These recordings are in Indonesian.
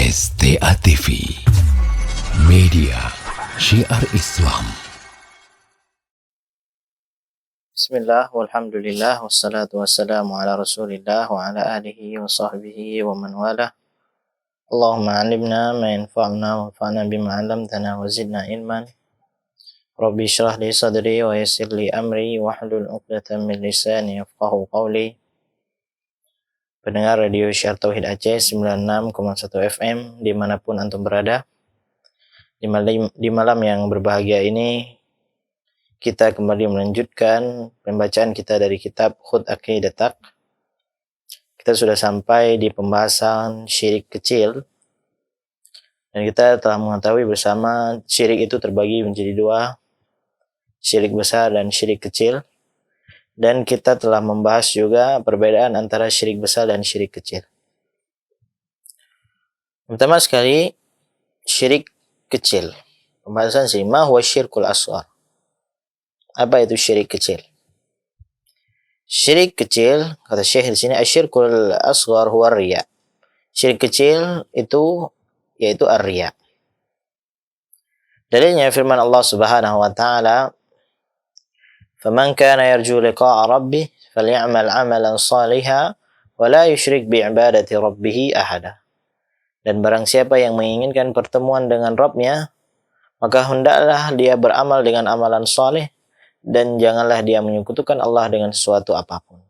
STA TV Media Syiar Islam. Bismillah, walhamdulillah, wassalatu wassalamu ala rasulillah wa ala alihi wa sahbihi wa man wala. Allahumma alimna ma yanfa'una wa fa'na bima 'allamtana wa zidna ilman. Rabbi shrah li sadri wa yassir li amri wa hlul 'uqdatam min lisani yafqahu qawli. Pendengar radio Syiar Tauhid Aceh 96,1 FM dimanapun antum berada, di malam yang berbahagia ini kita kembali melanjutkan pembacaan kita dari kitab Khud Aqidatak. Kita sudah sampai di pembahasan syirik kecil, dan kita telah mengetahui bersama syirik itu terbagi menjadi dua, syirik besar dan syirik kecil. Dan kita telah membahas juga perbedaan antara syirik besar dan syirik kecil. Pertama sekali, syirik kecil. Pembahasan sih, ma huwa syirkul asghar. Apa itu syirik kecil? Syirik kecil, kata Syekh di sini, asyirkul asghar huwa riya. Syirik kecil itu yaitu ar-riya. Dalilnya firman Allah Subhanahu wa taala, فَمَنْ كَانَ يَرْجُو لِقَاءَ رَبِّهِ فَلْيَعْمَلْ عَمَلًا صَالِحًا وَلَا يُشْرِكْ بِعِبَادَةِ رَبِّهِ أَحَدًا. Dan barang siapa yang menginginkan pertemuan dengan Rabb-nya, maka hendaklah dia beramal dengan amalan saleh dan janganlah dia menyekutukan Allah dengan sesuatu apapun.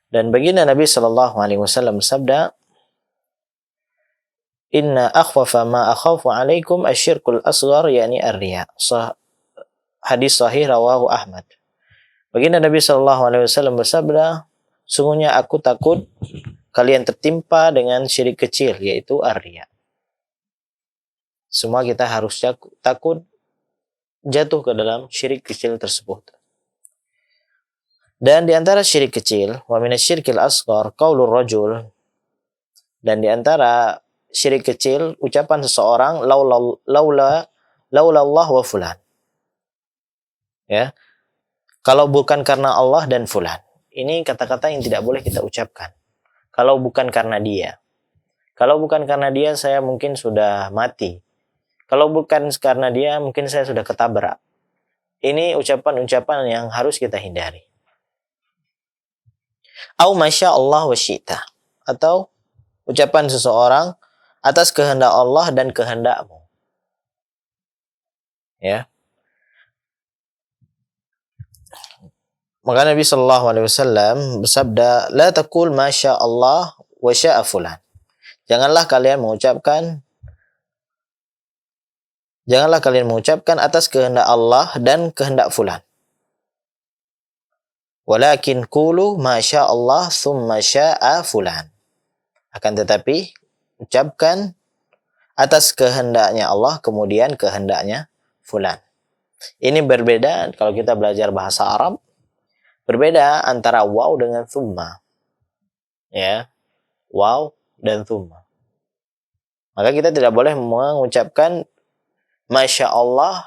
Dan baginda Nabi sallallahu alaihi wasallam bersabda, "Inna akhwafa ma akhafu alaikum asyirkul asghar," yakni ar-riya. Hadis sahih rawahu Ahmad. Baginda Nabi sallallahu alaihi wasallam bersabda, sungguhnya aku takut kalian tertimpa dengan syirik kecil, yaitu ar-riya. Semua kita harus takut jatuh ke dalam syirik kecil tersebut. Dan di antara syirik kecil, wa minasyirkil asghar qaulur rajul, dan di antara syirik kecil ucapan seseorang laula Allah wa fulan. Ya. Kalau bukan karena Allah dan fulan. Ini kata-kata yang tidak boleh kita ucapkan. Kalau bukan karena dia. Kalau bukan karena dia, saya mungkin sudah mati. Kalau bukan karena dia, mungkin saya sudah ketabrak. Ini ucapan-ucapan yang harus kita hindari. Au masya Allah wa syi'ta. Atau ucapan seseorang atas kehendak Allah dan kehendakmu. Ya. Maka Nabi sallallahu alaihi wasallam bersabda, "La taqul masya Allah wa sya'a fulan." Janganlah kalian mengucapkan atas kehendak Allah dan kehendak fulan. Walakin qulu masya Allah thumma sya'a fulan. Akan tetapi ucapkan atas kehendaknya Allah kemudian kehendaknya fulan. Ini berbeda kalau kita belajar bahasa Arab. Berbeda antara waw dengan thumma. Ya. Waw dan thumma. Maka kita tidak boleh mengucapkan masya Allah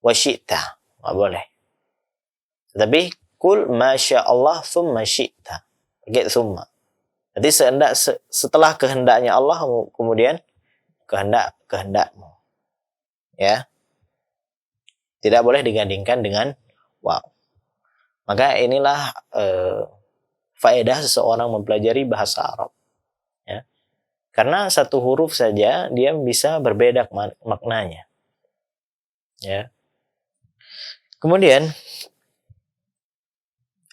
wa syi'ta. Tidak boleh. Tetapi kul masya Allah thumma syi'ta. Pakai thumma. Jadi setelah kehendaknya Allah kemudian kehendakmu. Ya. Tidak boleh digandingkan dengan waw. Maka inilah faedah seseorang mempelajari bahasa Arab. Ya. Karena satu huruf saja dia bisa berbeda maknanya. Ya. Kemudian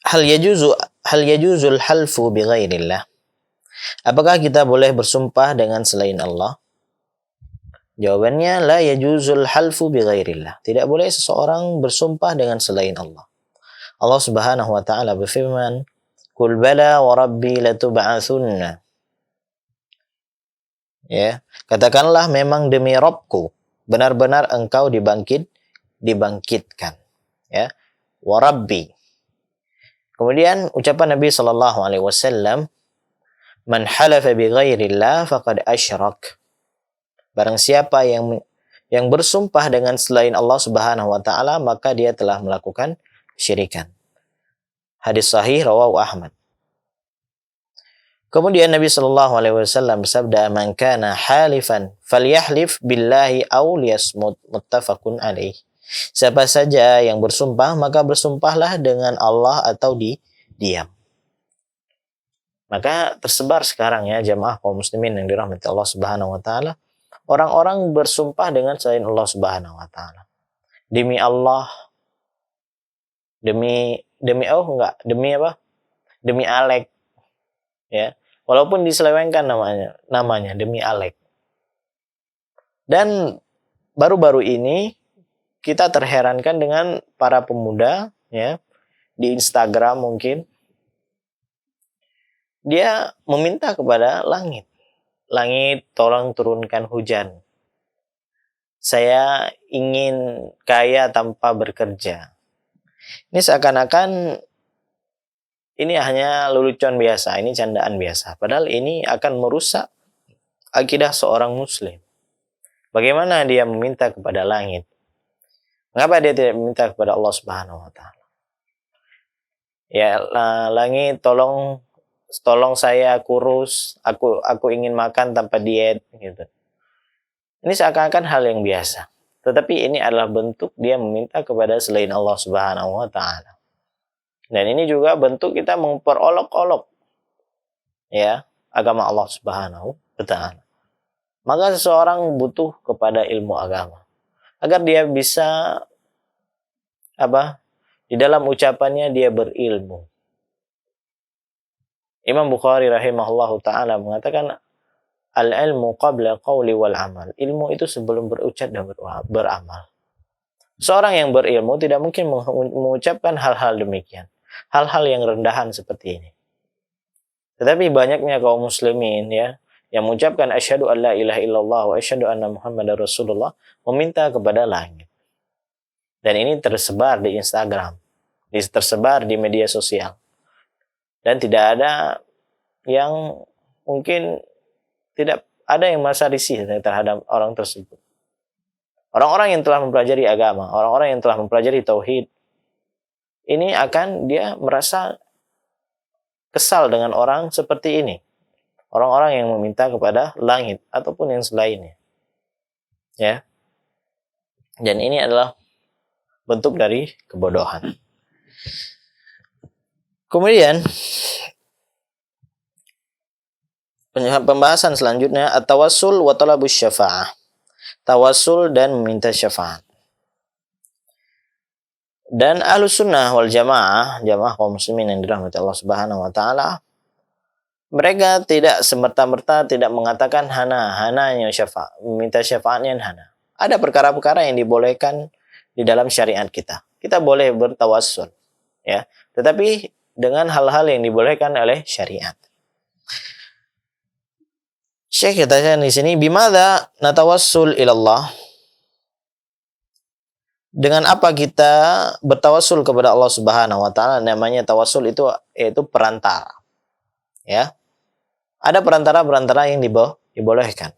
hal yajuzul halfu bi ghairillah. Apakah kita boleh bersumpah dengan selain Allah? Jawabannya la yajuzul halfu bi ghairillah. Tidak boleh seseorang bersumpah dengan selain Allah. Allah Subhanahu wa taala berfirman, "Qul bala wa rabbi latub'atsunna." Ya, katakanlah memang demi Rabbku, benar-benar engkau dibangkitkan. Ya, wa rabbi. Kemudian ucapan Nabi sallallahu alaihi wasallam, "Man halafa bi ghairillah faqad asyrak." Barang siapa yang bersumpah dengan selain Allah Subhanahu wa taala, maka dia telah melakukan syirikan. Hadis sahih rawahu Ahmad. Kemudian Nabi Shallallahu Alaihi Wasallam bersabda, "Man kana halifan, falyahlif billahi aw liyasmut." Muttafaqun alaih. Siapa saja yang bersumpah, maka bersumpahlah dengan Allah atau diam. Maka tersebar sekarang ya jamaah kaum muslimin yang dirahmati Allah Subhanahu wa taala, orang-orang bersumpah dengan selain Allah Subhanahu wa taala. Demi Allah, demi demi apa? Demi Alek. Ya. Walaupun diselewengkan namanya demi Alek. Dan baru-baru ini kita terherankan dengan para pemuda ya di Instagram mungkin dia meminta kepada langit. Langit, tolong turunkan hujan. Saya ingin kaya tanpa bekerja. Ini seakan-akan ini hanya lelucon biasa, ini candaan biasa. Padahal ini akan merusak akidah seorang muslim. Bagaimana dia meminta kepada langit? Mengapa dia tidak meminta kepada Allah Subhanahu wa taala? Ya, langit tolong saya kurus, aku ingin makan tanpa diet gitu. Ini seakan-akan hal yang biasa. Tetapi ini adalah bentuk dia meminta kepada selain Allah Subhanahu wa taala. Dan ini juga bentuk kita memperolok-olok ya agama Allah Subhanahu wa taala. Maka seseorang butuh kepada ilmu agama agar dia bisa di dalam ucapannya dia berilmu. Imam Bukhari rahimahullahu taala mengatakan al-ilmu qabla qawli wal amal. Ilmu itu sebelum berucap dan beramal. Seorang yang berilmu tidak mungkin mengucapkan hal-hal demikian. Hal-hal yang rendahan seperti ini. Tetapi banyaknya kaum muslimin ya yang mengucapkan asyhadu an la ilaha illallah wa asyhadu anna muhammadar rasulullah meminta kepada langit. Dan ini tersebar di Instagram, tersebar di media sosial. Dan tidak ada yang mungkin tidak ada yang merasa risih terhadap orang tersebut. Orang-orang yang telah mempelajari agama, orang-orang yang telah mempelajari tauhid, ini akan dia merasa kesal dengan orang seperti ini. Orang-orang yang meminta kepada langit ataupun yang selainnya. Ya. Dan ini adalah bentuk dari kebodohan. Kemudian pembahasan selanjutnya at-tawassul wa talabus syafa'ah. Tawassul dan meminta syafaat. Dan Ahlus Sunnah wal Jamaah, jamaah kaum muslimin yang dirahmati Allah Subhanahu wa taala, mereka tidak semerta-merta tidak mengatakan hananya syafaat, meminta syafaatnya hana. Ada perkara-perkara yang dibolehkan di dalam syariat kita. Kita boleh bertawassul, ya. Tetapi dengan hal-hal yang dibolehkan oleh syariat. Syekh katakan di sini, bimadza natawassul ilallah? Dengan apa kita bertawassul kepada Allah Subhanahu wa taala? Namanya tawassul itu yaitu perantara. Ya. Ada perantara-perantara yang dibolehkan.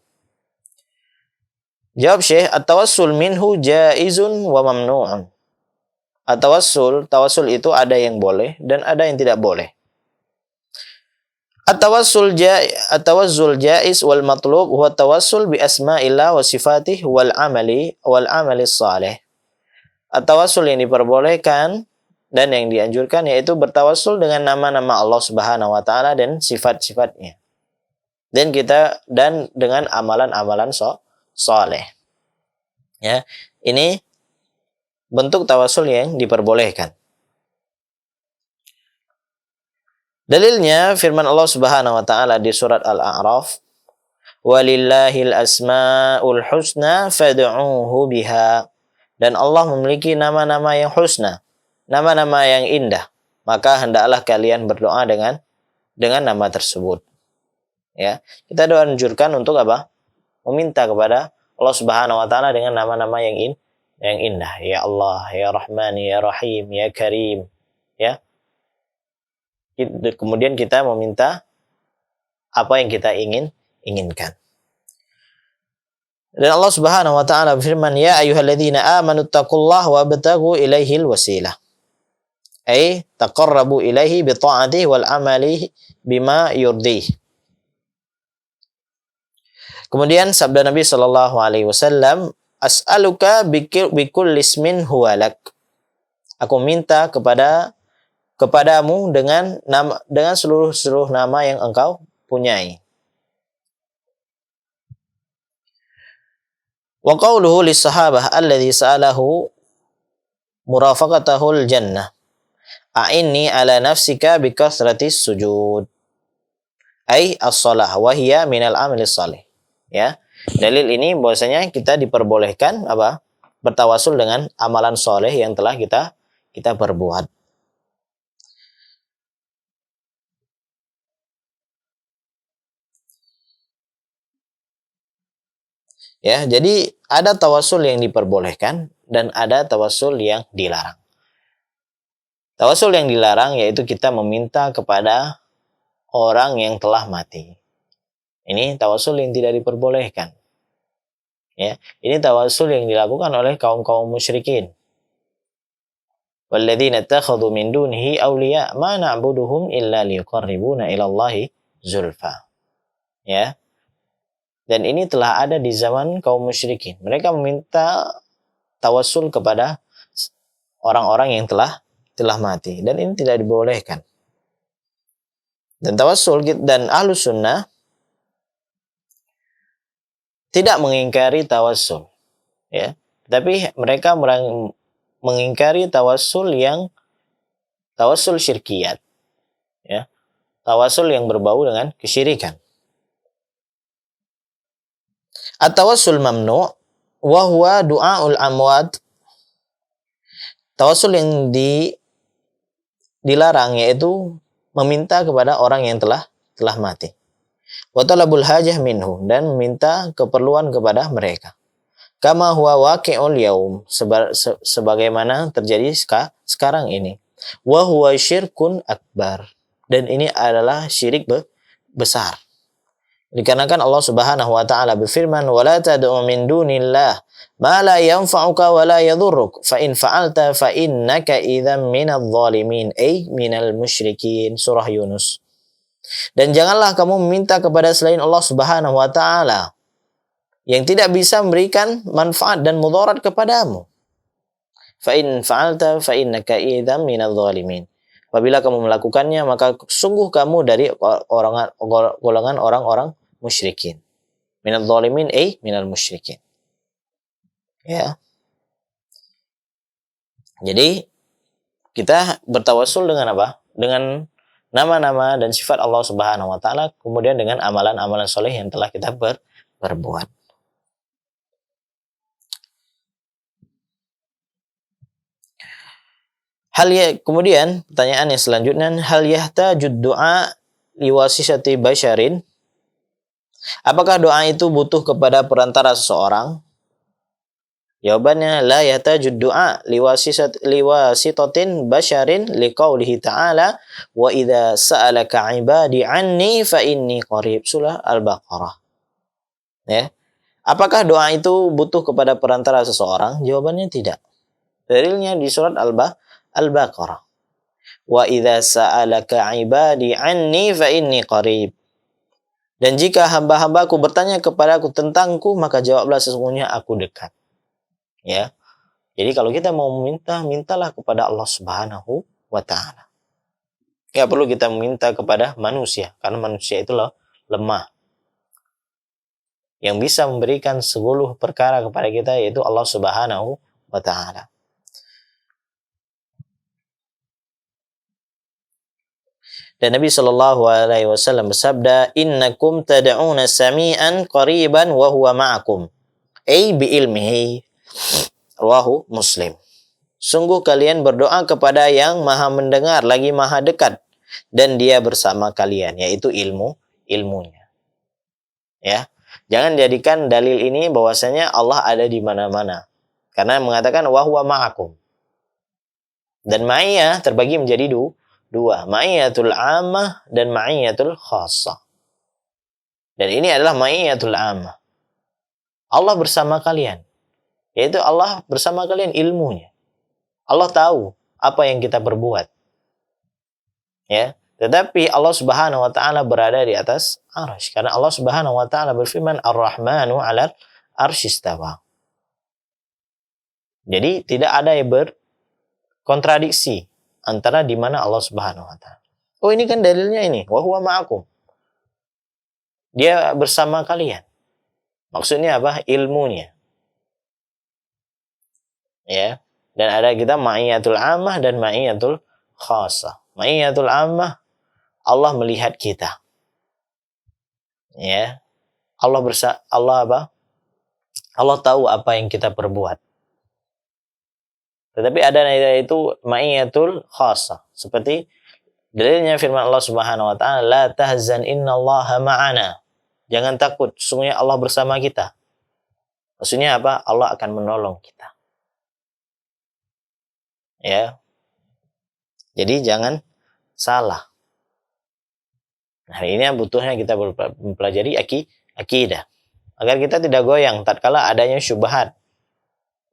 Jawab Syekh, at-tawassul minhu jaizun wa mamnu'un. Tawassul itu ada yang boleh dan ada yang tidak boleh. At-tawassul jaiz wal matlub huwa tawassul bi asma'illah wa sifatih wal amali salih. At-tawassul yang diperbolehkan dan yang dianjurkan yaitu bertawassul dengan nama-nama Allah Subhanahu wa taala dan sifat-sifatnya. Dan dengan amalan-amalan saleh. Ya, ini bentuk tawassul yang diperbolehkan. Dalilnya firman Allah Subhanahu wa taala di surat Al-A'raf, "Walillahil asmaul husna fad'uuhu biha." Dan Allah memiliki nama-nama yang husna, nama-nama yang indah. Maka hendaklah kalian berdoa dengan nama tersebut. Ya, kita dianjurkan untuk apa? Meminta kepada Allah Subhanahu wa taala dengan nama-nama yang indah. Ya Allah, ya Rahman, ya Rahim, ya Karim. Ya. Kemudian kita meminta apa yang kita inginkan. Dan Allah Subhanahu wa taala berfirman, "Ya ayyuhalladzina amanu taqullaha wabtaghu ilaihil wasilah." Ay taqarrabu ilaihi bi ta'atihi wal amali bima yurdih. Kemudian sabda Nabi Shallallahu Alaihi Wasallam, as'aluka bikul ismin huwalak. Aku minta kepadamu dengan seluruh nama yang engkau punyai. Wa qawluhu lis-sahabah alladhi sa'alahu murafaqatahul jannah. A'inni ala nafsika bikasratis sujud. Ai as-shalah wa hiya minal amalis salih. Ya. Dalil ini bahwasanya kita diperbolehkan bertawasul dengan amalan soleh yang telah kita perbuat. Ya, jadi ada tawasul yang diperbolehkan dan ada tawasul yang dilarang. Tawasul yang dilarang yaitu kita meminta kepada orang yang telah mati. Ini tawasul yang tidak diperbolehkan. Ya, ini tawasul yang dilakukan oleh kaum-kaum musyrikin. Walladzina ittakhadhu min dunihi awliya ma na'buduhum illa liyuqarribuna ila Allahi zulfa. Ya. Dan ini telah ada di zaman kaum musyrikin. Mereka meminta tawasul kepada orang-orang yang telah mati. Dan ini tidak dibolehkan. Dan tawasul dan ahlus sunnah tidak mengingkari tawasul. Ya. Tapi mereka mengingkari tawasul syirkiyat. Ya. Tawasul yang berbau dengan kesyirikan. At-tawassul mamnu' wa huwa du'aul amwat. Tawassul yang dilarang yaitu meminta kepada orang yang telah mati. Wa talabul hajah minhu, dan meminta keperluan kepada mereka. Kama huwa waqi'ul yaum, sebagaimana terjadi sekarang ini. Wa huwa syirkun akbar, dan ini adalah syirik besar. Dikarenakan Allah Subhanahu wa taala berfirman, "Wa la tad'u min dunillah ma la yanfa'uka wa la yadhurruk, fa in fa'alta fa innaka idzan minadh dhalimin," ay minal musyrikin. Surah Yunus. Dan janganlah kamu meminta kepada selain Allah Subhanahu wa taala yang tidak bisa memberikan manfaat dan mudarat kepadamu. Fa in fa'alta fa innaka idzan minadh dhalimin. Apabila kamu melakukannya, maka sungguh kamu dari golongan orang-orang musyrikin. Minal zalimin ay minal musyrikin. Ya. Jadi kita bertawasul dengan apa? Dengan nama-nama dan sifat Allah Subhanahu wa taala, kemudian dengan amalan-amalan soleh yang telah kita perbuat. Kemudian pertanyaan yang selanjutnya, hal yahtajud du'a liwasisati basyarin? Apakah doa itu butuh kepada perantara seseorang? Jawabannya, la yahtajud du'a liwasitatin basyarin liqaulihi ta'ala wa idza sa'alaka 'ibadi 'anni fa inni qarib. Surah Al-Baqarah. Ya. Apakah doa itu butuh kepada perantara seseorang? Jawabannya tidak. Dalilnya di surat Al-Baqarah. Wa idza sa'alaka 'ibadi 'anni fa inni qarib. Dan jika hamba-hambaku bertanya kepadaku tentangku, maka jawablah sesungguhnya aku dekat. Ya. Jadi kalau kita mau meminta, mintalah kepada Allah Subhanahu wa taala. Enggak perlu kita meminta kepada manusia, karena manusia itu lemah. Yang bisa memberikan segala perkara kepada kita yaitu Allah Subhanahu wa taala. Dan Nabi Shallallahu Alaihi Wasallam bersabda, Innakum tad'una sami'an qariban wa huwa ma'akum, ay bi ilmihi. Rawahu Muslim. Sungguh kalian berdoa kepada yang maha mendengar lagi maha dekat, dan dia bersama kalian, yaitu ilmunya. Ya, jangan jadikan dalil ini bahwasanya Allah ada di mana-mana, karena mengatakan wa huwa ma'akum. Dan ma'iyah terbagi menjadi dua, ma'iyatul ammah dan ma'iyatul khassah. Dan ini adalah ma'iyatul ammah. Allah bersama kalian. Yaitu Allah bersama kalian ilmunya. Allah tahu apa yang kita perbuat. Ya, Tetapi Allah Subhanahu wa taala berada di atas arsy. Karena Allah Subhanahu wa taala berfirman Ar-Rahmanu 'alal arsy istawa. Jadi tidak ada yang berkontradiksi antara di mana Allah Subhanahu wa taala. Oh, ini kan dalilnya ini, wa huwa ma'akum. Dia bersama kalian. Maksudnya apa? Ilmunya. Ya. Dan ada kita ma'iyatul ammah dan ma'iyatul khassah. Ma'iyatul ammah, Allah melihat kita. Ya. Allah apa? Allah tahu apa yang kita perbuat. Tetapi ada itu ma'iyatul khassah. Seperti dalilnya firman Allah Subhanahu wa taala, la tahzan innallaha ma'ana. Jangan takut, sesungguhnya Allah bersama kita. Maksudnya apa? Allah akan menolong kita. Ya. Jadi jangan salah. Nah, ini yang butuhnya kita mempelajari akidah. Agar kita tidak goyang tatkala adanya syubhat.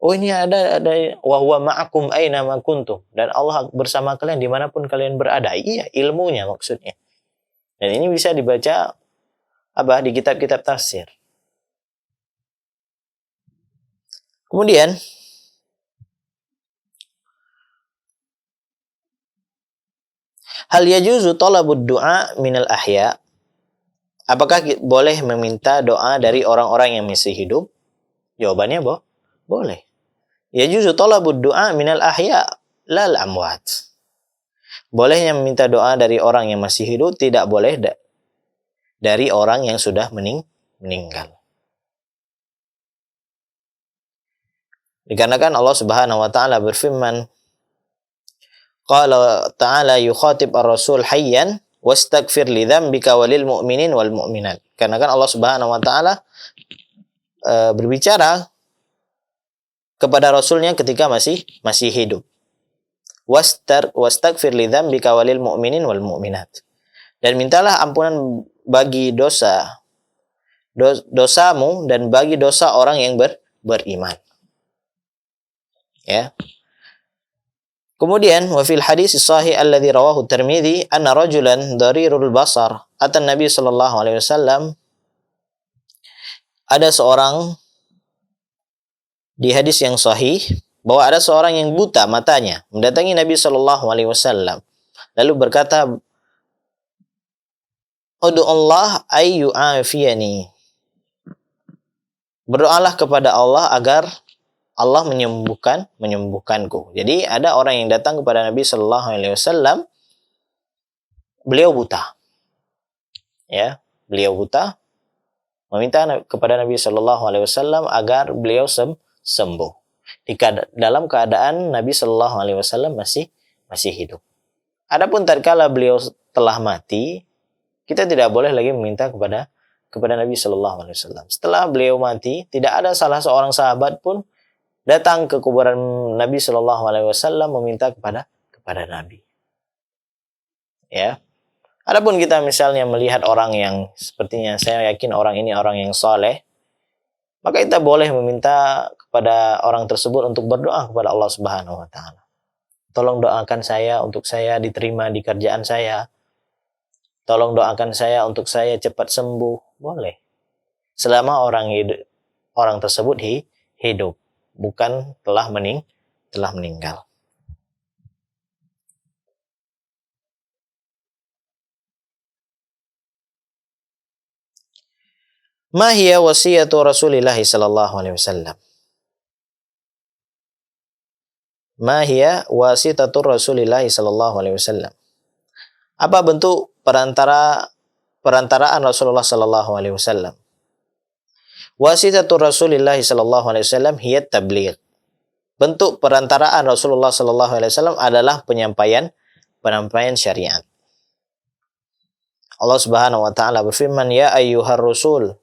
Oh, ini ada wa huwa ma'akum aina ma kuntum, dan Allah bersama kalian dimanapun kalian berada. Iya, ilmunya maksudnya. Dan ini bisa dibaca di kitab-kitab tafsir. Kemudian hal yajuzu talabud du'a minal ahya? Apakah boleh meminta doa dari orang-orang yang masih hidup? Jawabannya boleh. Yajuzu talabud du'a minal ahya lal amwat. Bolehnya meminta doa dari orang yang masih hidup, tidak boleh dari orang yang sudah meninggal. Dikarenakan Allah Subhanahu wa taala berfirman, qala ta'ala yukhatib ar-rasul hayyan wastaghfir li dzambika walil mu'minin wal mu'minat. Karena kan Allah Subhanahu wa taala berbicara kepada rasulnya ketika masih hidup. Wastaghfir li dzambika walil mu'minin wal mu'minat. Dan mintalah ampunan bagi dosamu dan bagi dosa orang yang beriman. Ya. Kemudian wa fil hadis sahih alladzi rawahu Tirmidzi anna rajulan darirul basar atan Nabi sallallahu alaihi wasallam, ada seorang di hadis yang sahih bahwa ada seorang yang buta matanya mendatangi Nabi sallallahu alaihi wasallam lalu berkata, "Ud'u Allah ay yu'afiyani." Berdoalah kepada Allah agar Allah menyembuhkanku. Jadi ada orang yang datang kepada Nabi sallallahu alaihi wasallam, beliau buta. Ya, beliau buta, meminta kepada Nabi sallallahu alaihi wasallam agar beliau sembuh. Dalam keadaan Nabi sallallahu alaihi wasallam masih hidup. Adapun tatkala beliau telah mati, kita tidak boleh lagi meminta kepada Nabi sallallahu alaihi wasallam. Setelah beliau mati, tidak ada salah seorang sahabat pun datang ke kuburan Nabi sallallahu alaihi wasallam meminta kepada Nabi. Ya. Adapun kita misalnya melihat orang yang sepertinya saya yakin orang ini orang yang saleh, maka kita boleh meminta kepada orang tersebut untuk berdoa kepada Allah Subhanahu wa taala. Tolong doakan saya untuk saya diterima di kerjaan saya. Tolong doakan saya untuk saya cepat sembuh. Boleh. Selama orang tersebut hidup, bukan telah meninggal. Ma hiya wasiyatu Rasulillah sallallahu alaihi wasallam? Ma hiya wasitatu Rasulillah sallallahu alaihi wasallam? Apa bentuk perantaraan Rasulullah sallallahu alaihi wasallam? Wasitatu Rasulillah sallallahu alaihi wasallam hiya tabligh. Bentuk perantaraan Rasulullah sallallahu alaihi wasallam adalah penyampaian syariat. Allah Subhanahu wa taala berfirman, ya ayyuhar rasul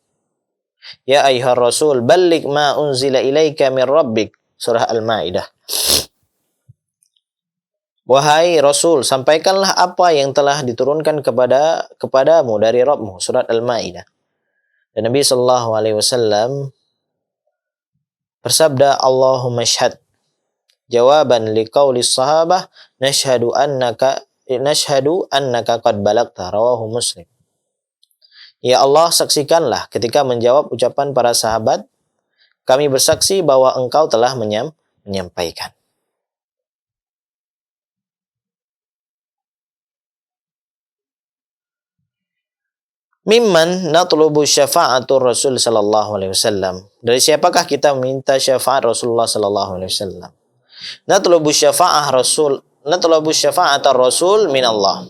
balligh ma unzila ilaika min rabbik. Surah Al-Maidah. Wahai Rasul, sampaikanlah apa yang telah diturunkan kepadamu dari Rabbmu. Surat Al-Maidah. Dan Nabi sallallahu alaihi wasallam bersabda, Allahumma syhad. Jawaban liqauli sahabah, nashhadu annaka nashhadu annaka qad balagta, rawahu Muslim. Ya Allah, saksikanlah ketika menjawab ucapan para sahabat, kami bersaksi bahwa engkau telah menyampaikan. Mimman natlubu syafa'atur Rasul sallallahu alaihi wasallam. Dari siapakah kita meminta syafaat Rasulullah sallallahu alaihi wasallam? Natlubu syafa'atar Rasul min Allah.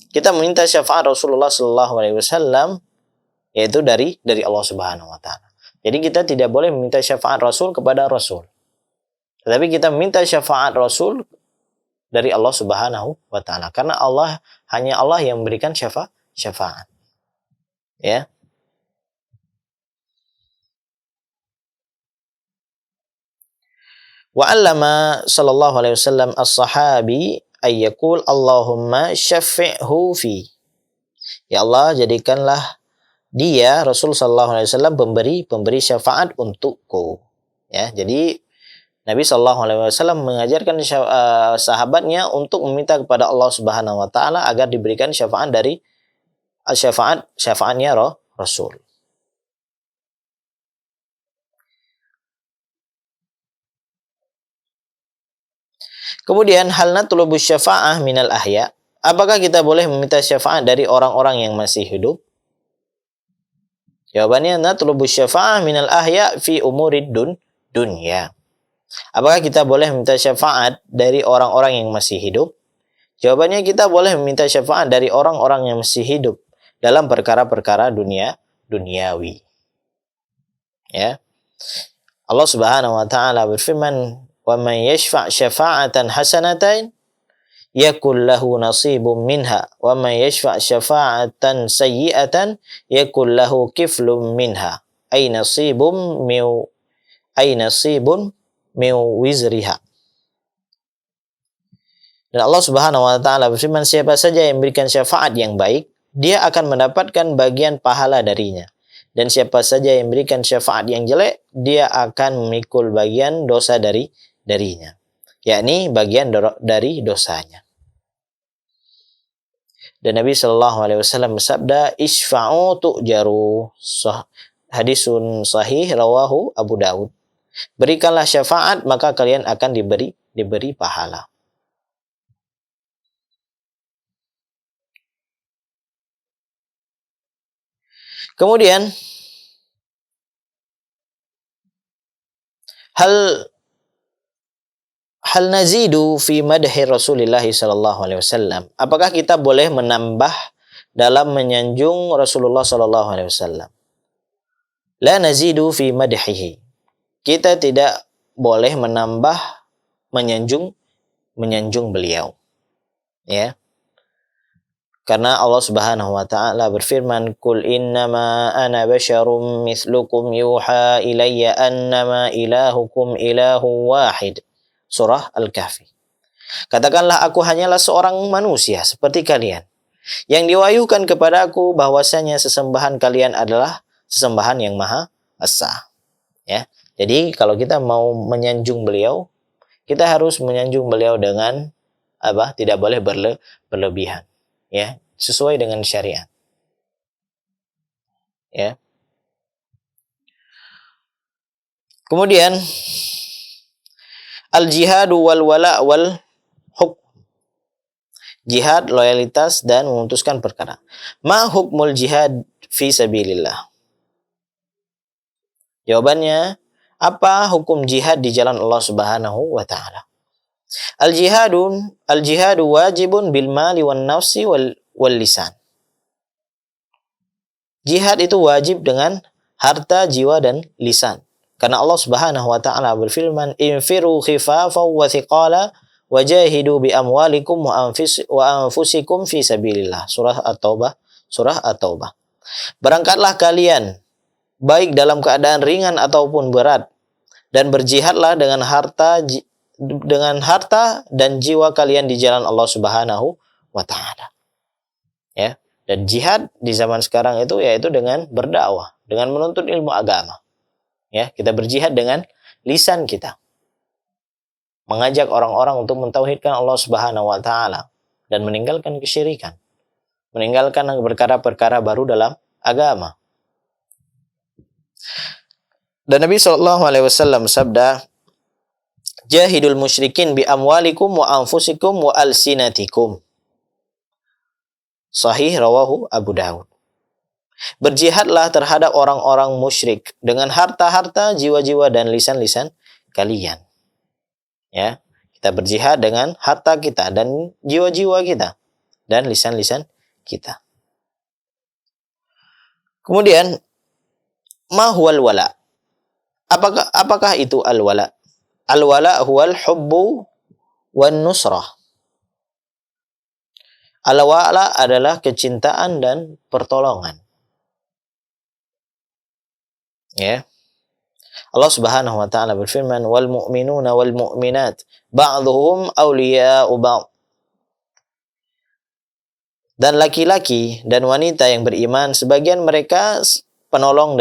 Kita meminta syafaat Rasulullah sallallahu alaihi wasallam yaitu dari Allah Subhanahu wa taala. Jadi kita tidak boleh meminta syafaat Rasul kepada Rasul. Tetapi kita meminta syafaat Rasul dari Allah Subhanahu wa taala karena hanya Allah yang memberikan syafaat. Ya. Wa 'allama sallallahu alaihi wasallam as-sahabi ay yaqul Allahumma syaffi'hu fi. Ya Allah, jadikanlah dia Rasul sallallahu alaihi wasallam pemberi syafaat untukku. Ya, jadi Nabi sallallahu alaihi wasallam mengajarkan sahabatnya untuk meminta kepada Allah Subhanahu wa taala agar diberikan syafaat dari syafaatnya Rasul. Kemudian hal natlubu syafa'ah minal ahya. Apakah kita boleh meminta syafaat dari orang-orang yang masih hidup? Jawabannya natlubu syafa'ah minal ahya fi umurid dunya. Apakah kita boleh meminta syafaat dari orang-orang yang masih hidup? Jawabannya kita boleh meminta syafaat dari orang-orang yang masih hidup dalam perkara-perkara duniawi. Ya. Allah Subhanahu wa taala berfirman, "Wa man yashfa' syafa'atan hasanatan yakul lahu nasibum minha, wa man yashfa' syafa'atan sayyi'atan yakul lahu kiflum minha, ay nasibun min wizriha." Dan Allah Subhanahu wa taala berfirman, siapa saja yang memberikan syafaat yang baik, dia akan mendapatkan bagian pahala darinya. Dan siapa saja yang memberikan syafaat yang jelek, dia akan memikul bagian dosa darinya. Yakni bagian dari dosanya. Dan Nabi sallallahu alaihi wasallam bersabda, "Isfa'u tu'jaru." Hadisun sahih rawahu Abu Daud. Berikanlah syafaat maka kalian akan diberi pahala. Kemudian hal nazidu fi madhi Rasulillah sallallahu alaihi wasallam. Apakah kita boleh menambah dalam menyanjung Rasulullah sallallahu alaihi wasallam? La nazidu fi madhihi. Kita tidak boleh menambah menyanjung beliau. Ya. Karena Allah Subhanahu wa taala berfirman, "Qul innama ana basyarum mithlukum yuha ilayya annama ilahukum ilahu wahid." Surah Al-Kahfi. Katakanlah, aku hanyalah seorang manusia seperti kalian. Yang diwahyukan kepadaku bahwasanya sesembahan kalian adalah sesembahan yang Maha Esa. Ya. Jadi kalau kita mau menyanjung beliau, kita harus menyanjung beliau dengan tidak boleh berlebihan. Ya, sesuai dengan syariat. Ya. Kemudian al-jihadu wal wala wal hukm. Jihad, loyalitas dan memutuskan perkara. Ma hukmul jihad fi sabilillah? Jawabannya, apa hukum jihad di jalan Allah Subhanahu wa taala? Al-jihadu wajibun bil mali wan nafsi wal lisan. Jihad itu wajib dengan harta, jiwa dan lisan. Karena Allah Subhanahu wa taala berfirman, "Infiru khifafan wa thiqala wajahidu bi amwalikum wa anfusikum fi sabilillah." Surah At-Taubah. Berangkatlah kalian baik dalam keadaan ringan ataupun berat, dan berjihadlah dengan harta dan jiwa kalian di jalan Allah Subhanahu wa taala. Ya, dan jihad di zaman sekarang itu yaitu dengan berdakwah, dengan menuntut ilmu agama. Ya, kita berjihad dengan lisan kita. Mengajak orang-orang untuk mentauhidkan Allah Subhanahu wa taala. dan meninggalkan kesyirikan, meninggalkan perkara-perkara baru dalam agama. Dan Nabi SAW sabda, jahidul musyrikin bi amwalikum wa anfusikum wa alsinatikum. Sahih rawahu Abu Dawud. Berjihadlah terhadap orang-orang musyrik dengan harta-harta, jiwa-jiwa dan lisan-lisan kalian. Ya, kita berjihad dengan harta kita dan jiwa-jiwa kita dan lisan-lisan kita. Kemudian, ma huwal wala? Apakah itu al-wala? Al-wala huwal hubbu wan nusrah. Al-wala adalah kecintaan dan pertolongan. Ya. Allah Subhanahu wa taala berfirman, wal mu'minuna wal mu'minat ba'dhuhum awliya'u ba'd. Dan laki-laki dan wanita yang beriman, sebagian mereka penolong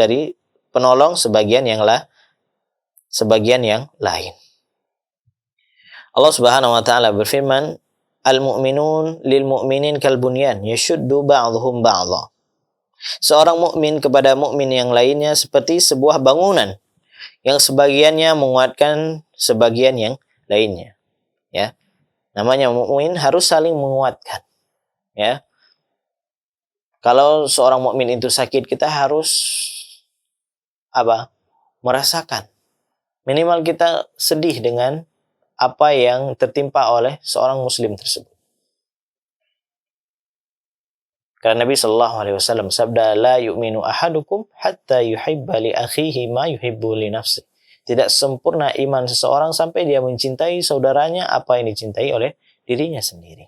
sebagian yang lain. Allah Subhanahu wa taala berfirman, al-mu'minun lil mu'minin kal bunyan yashuddu ba'dhum ba'dha. Seorang mukmin kepada mukmin yang lainnya seperti sebuah bangunan yang sebagiannya menguatkan sebagian yang lainnya. Ya. Namanya mukmin harus saling menguatkan. Ya. Kalau seorang mukmin itu sakit, kita harus merasakan. Minimal kita sedih dengan apa yang tertimpa oleh seorang muslim tersebut. Karena Nabi SAW sabda, la yu'minu ahadukum hatta yuhibba li akhihi ma yuhibbu li nafsi. Tidak sempurna iman seseorang sampai dia mencintai saudaranya apa yang dicintai oleh dirinya sendiri.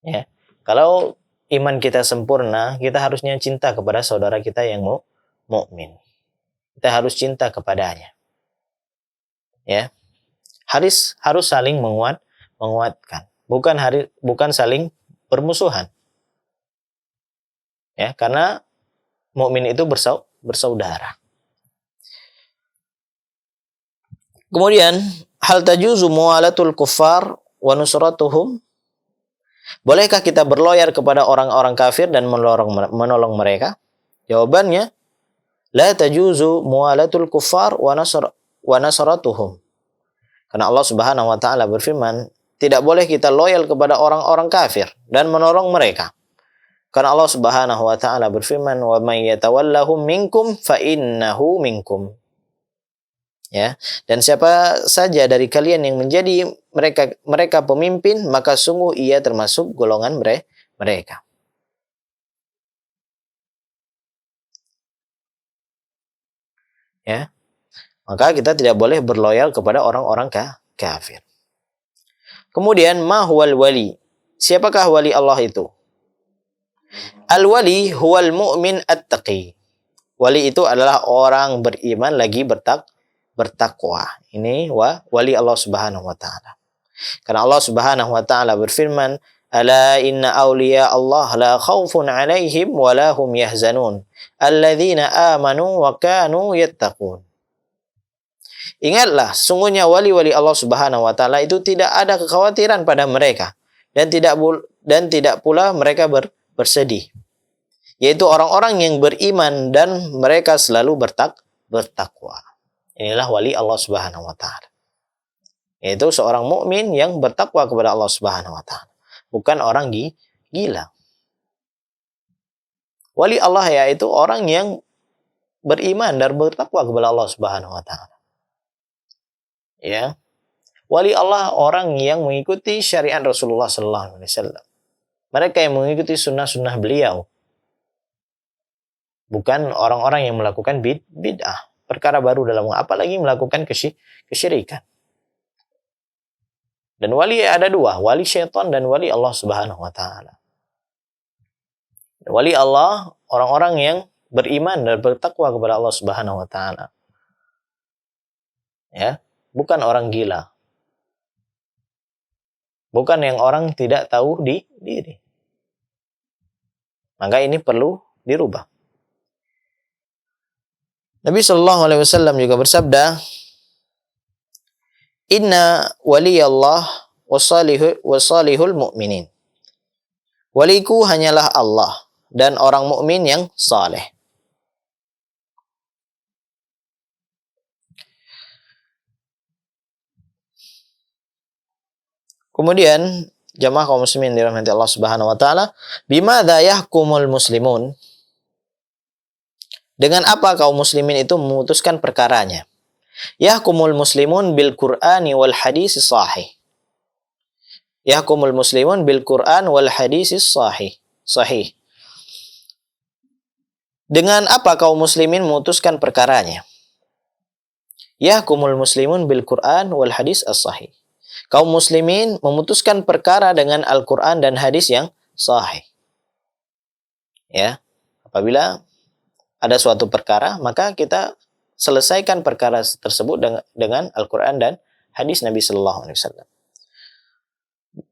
Ya. Kalau iman kita sempurna, kita harusnya cinta kepada saudara kita yang mukmin. Kita harus cinta kepadanya. Ya. Harus saling menguatkan. Bukan saling bermusuhan. Ya, karena mukmin itu bersaudara. Kemudian, hal tajuzu muwalatul kuffar wa nusratuhum? Bolehkah kita berloyal kepada orang-orang kafir dan menolong mereka? Jawabannya, la tajuzu muwalatul kuffar wa nasratuhum. Karena Allah Subhanahu wa taala berfirman, tidak boleh kita loyal kepada orang-orang kafir dan menolong mereka. Karena Allah Subhanahu wa taala berfirman, "Wa may yatawallahum minkum fa innahu minkum." Ya, dan siapa saja dari kalian yang menjadi mereka pemimpin, maka sungguh ia termasuk golongan mereka. Ya. Maka kita tidak boleh berloyal kepada orang-orang kafir. Kemudian, ma huwal wali? Siapakah wali Allah itu? Al-wali huwal mu'min at-taqi. Wali itu adalah orang beriman lagi bertakwa. Ini wali Allah Subhanahu wa taala. Karena Allah Subhanahu wa taala berfirman, "Ala inna awliya Allah la khaufun 'alaihim wa la hum yahzanun, alladzina amanu wa kanu yattaqun." Ingatlah, sungguhnya wali-wali Allah Subhanahu wa taala itu tidak ada kekhawatiran pada mereka dan tidak pula mereka bersedih. Yaitu orang-orang yang beriman dan mereka selalu bertakwa. Inilah wali Allah Subhanahu wa taala. Yaitu seorang mukmin yang bertakwa kepada Allah Subhanahu wa taala, bukan orang gila. Wali Allah yaitu orang yang beriman dan bertakwa kepada Allah Subhanahu wa taala. Ya. Wali Allah orang yang mengikuti syariat Rasulullah sallallahu alaihi wasallam. Mereka yang mengikuti sunnah-sunnah beliau. Bukan orang-orang yang melakukan bid'ah, perkara baru dalam apalagi melakukan kesyirikan. Dan wali ada dua, wali syaitan dan wali Allah Subhanahu wa taala. Wali Allah orang-orang yang beriman dan bertakwa kepada Allah Subhanahu wa taala. Ya, bukan orang gila. Bukan yang orang tidak tahu diri. Maka ini perlu dirubah. Nabi sallallahu alaihi wasallam juga bersabda, "Inna waliyallah wasalihul mu'minin. Waliku hanyalah Allah dan orang mukmin yang saleh. Kemudian jamaah kaum muslimin dirahmati Allah Subhanahu wa taala, bimadza yahkumul muslimun? Dengan apa kaum muslimin itu memutuskan perkaranya? Yahkumul muslimun bil Qur'ani wal hadis sahih. Yahkumul muslimun bil Qur'an wal hadis sahih. Sahih. Dengan apa kaum muslimin memutuskan perkaranya? Yahkumul muslimun bil Qur'an wal hadis as-sahih. Kaum muslimin memutuskan perkara dengan Al-Qur'an dan hadis yang sahih. Ya. Apabila ada suatu perkara, maka kita selesaikan perkara tersebut dengan Al-Qur'an dan hadis Nabi sallallahu alaihi wasallam.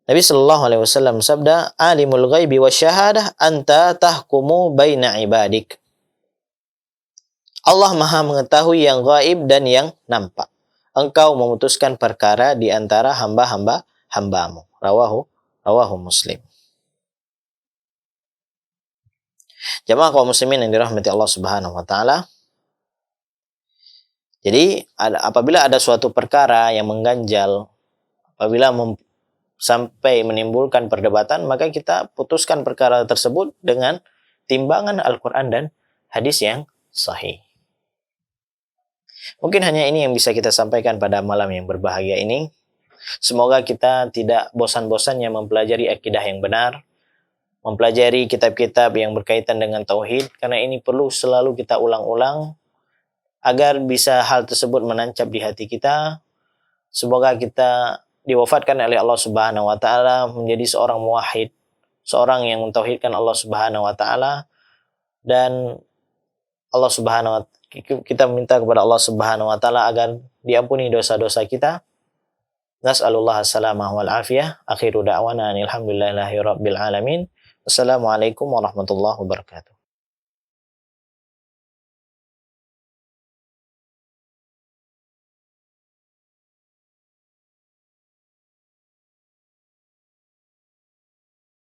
Nabi sallallahu alaihi wasallam sabda, "Alimul ghaibi wasyahadah anta tahkumu baina ibadik." Allah Maha mengetahui yang gaib dan yang nampak. Engkau memutuskan perkara di antara hamba-hambamu. Rawahu Muslim. Jamaah kaum muslimin yang dirahmati Allah Subhanahu wa taala. Jadi apabila ada suatu perkara yang mengganjal, apabila sampai menimbulkan perdebatan, maka kita putuskan perkara tersebut dengan timbangan Al-Quran dan hadis yang sahih. Mungkin hanya ini yang bisa kita sampaikan pada malam yang berbahagia ini. Semoga kita tidak bosan-bosannya mempelajari akidah yang benar, mempelajari kitab-kitab yang berkaitan dengan tauhid, karena ini perlu selalu kita ulang-ulang agar bisa hal tersebut menancap di hati kita. Semoga kita diwafatkan oleh Allah Subhanahu wa taala menjadi seorang muwahhid, seorang yang mentauhidkan Allah Subhanahu wa taala, dan Allah Subhanahu wa kita minta kepada Allah Subhanahu wa taala agar diampuni dosa-dosa kita. Nas'alullah as-salamah wal afiyah. Akhiru da'wana alhamdulillahi rabbil alamin. Wassalamualaikum warahmatullahi wabarakatuh.